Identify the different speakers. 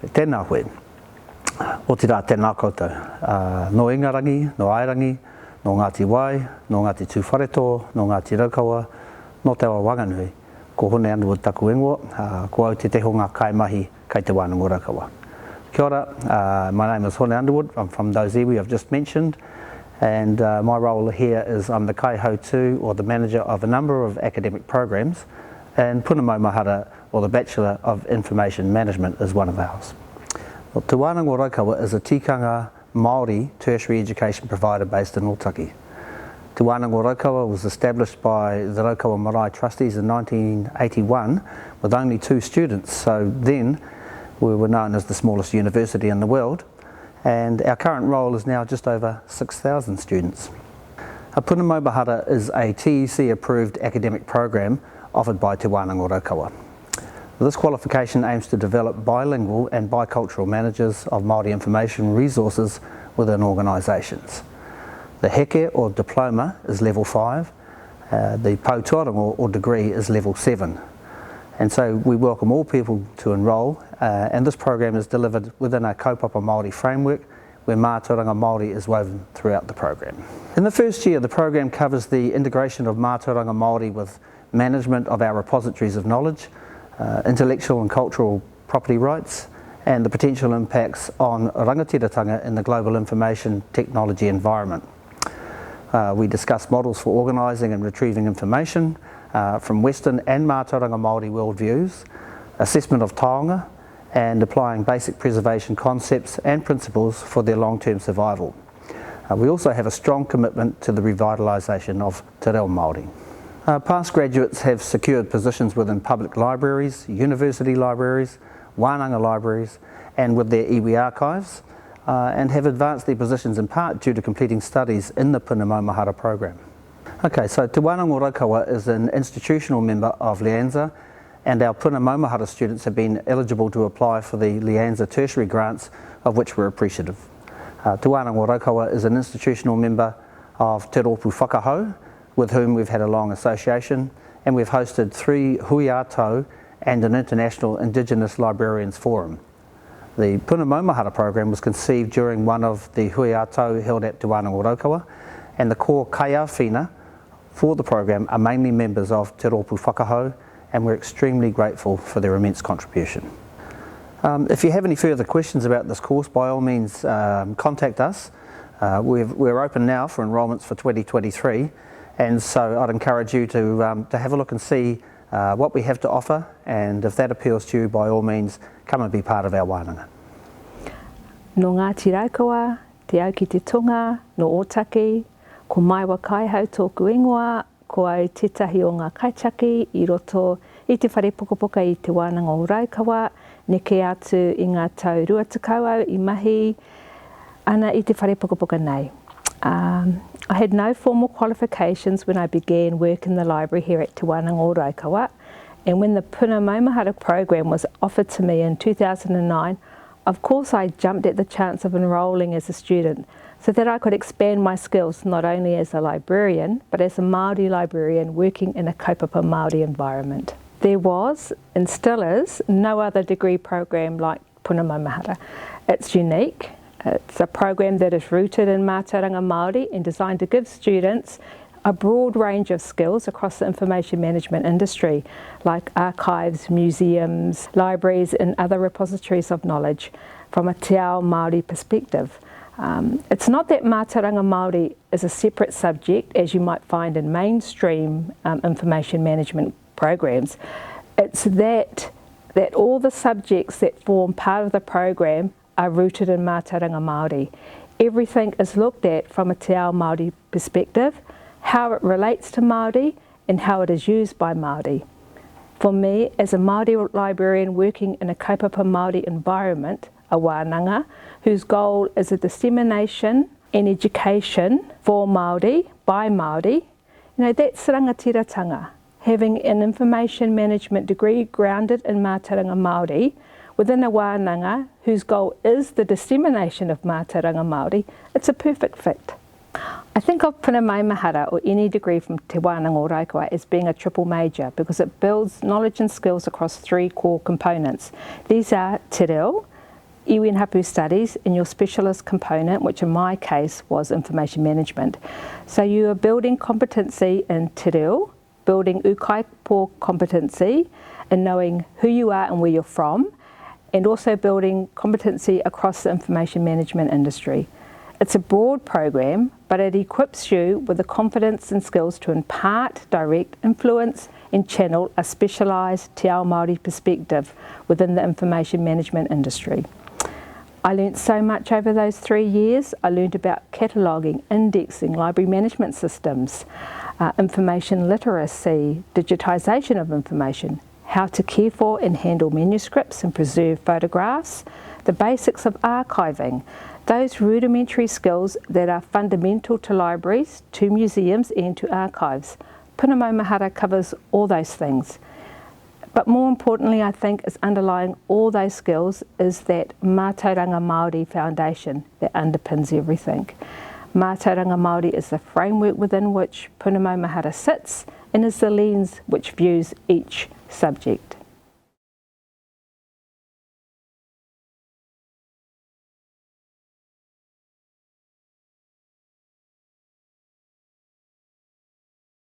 Speaker 1: Tēnā koe. O te rā tēnā koutou. No Ingarangi, no Airangi, no Ngāti Wai, no Ngāti Tūwhareto, no Ngāti Raukawa, no te awa Wanganui. Ko hone Underwood taku ingoa, ko au te teho ngā kaimahi kei te Wānanga Raukawa. Kia ora, my name is Hone Underwood. I'm from those iwi I've just mentioned, and my role here is I'm the Kaiho2, or the manager of a number of academic programs, and Puna Maumahara, or the Bachelor of Information Management, is one of ours. Well, Te Wānanga Raukawa is a tikanga Māori tertiary education provider based in Otaki. Te Wānanga Raukawa was established by the Raukawa Marae trustees in 1981 with only 2 students, so then we were known as the smallest university in the world, and our current roll is now just over 6,000 students. Puna Maumahara is a TEC approved academic program offered by Te Wānanga Raukawa. This qualification aims to develop bilingual and bicultural managers of Māori information resources within organisations. The Heke, or diploma, is level 5, the Poutorango, or degree, is level 7. And so we welcome all people to enrol, and this program is delivered within a kaupapa Māori framework where mātauranga Māori is woven throughout the program. In the first year, the program covers the integration of mātauranga Māori with management of our repositories of knowledge, intellectual and cultural property rights, and the potential impacts on rangatiratanga in the global information technology environment. We discuss models for organising and retrieving information from Western and mātauranga Māori worldviews, assessment of taonga, and applying basic preservation concepts and principles for their long-term survival. We also have a strong commitment to the revitalisation of te reo Māori. Past graduates have secured positions within public libraries, university libraries, Wānanga libraries, and with their iwi archives, and have advanced their positions in part due to completing studies in the Puna Maumahara program. Okay, so Te Wānanga Raukawa is an institutional member of LIANZA, and our Puna Maumahara students have been eligible to apply for the LIANZA tertiary grants, of which we're appreciative. Te Wānanga Raukawa is an institutional member of Te Rōpū Whakahau, with whom we've had a long association, and we've hosted 3 hui ātau and an international Indigenous Librarians Forum. The Puna Maumahara program was conceived during one of the hui ātau held at Te Wānanga Raukawa, and the core kaiawhina for the program are mainly members of Te Rōpū Whakahau, and we're extremely grateful for their immense contribution. If you have any further questions about this course, by all means contact us. We're open now for enrolments for 2023, and so I'd encourage you to have a look and see what we have to offer, and if that appeals to you, by all means, come and be part of our wānanga.
Speaker 2: No Ngāti Raukawa, te au ki te tunga, no Otaki, ko maiwa kaihau tōku ingoa, ko au tētahi o ngā kaitaki i roto i te whare pukapuka i te Wānanga o Raukawa, neke atu i ngā tau rua tekau au i mahi, ana i te whare pukapuka nei. I had no formal qualifications when I began work in the library here at Te Wānanga o Raukawa, and when the Puna Maumahara program was offered to me in 2009, of course I jumped at the chance of enrolling as a student so that I could expand my skills not only as a librarian but as a Māori librarian working in a kaupapa Māori environment. There was, and still is, no other degree program like Puna Maumahara. It's unique. It's a program that is rooted in mātauranga Māori and designed to give students a broad range of skills across the information management industry, like archives, museums, libraries and other repositories of knowledge from a te ao Māori perspective. It's not that mātauranga Māori is a separate subject as you might find in mainstream information management programs. It's that all the subjects that form part of the program are rooted in mātauranga Māori. Everything is looked at from a te ao Māori perspective, how it relates to Māori and how it is used by Māori. For me, as a Māori librarian working in a kaupapa Māori environment, a wānanga, whose goal is a dissemination and education for Māori, by Māori, that's rangatiratanga. Having an information management degree grounded in mātauranga Māori within a wānanga whose goal is the dissemination of mātauranga Māori, it's a perfect fit. I think of Puna Maumahara or any degree from Te Wānanga o Raukawa as being a triple major because it builds knowledge and skills across 3 core components. These are te reo, iwi and hapu studies in your specialist component, which in my case was information management. So you are building competency in te reo, building ukaipo competency in knowing who you are and where you're from, and also building competency across the information management industry. It's a broad program, but it equips you with the confidence and skills to impart, direct, influence and channel a specialised te ao Māori perspective within the information management industry. I learnt so much over those 3 years. I learnt about cataloguing, indexing, library management systems, information literacy, digitisation of information, how to care for and handle manuscripts and preserve photographs, the basics of archiving, those rudimentary skills that are fundamental to libraries, to museums and to archives. Puna Maumahara covers all those things. But more importantly, I think, is underlying all those skills is that Mātauranga Māori foundation that underpins everything. Mātauranga Māori is the framework within which Puna Maumahara sits and is the lens which views each subject.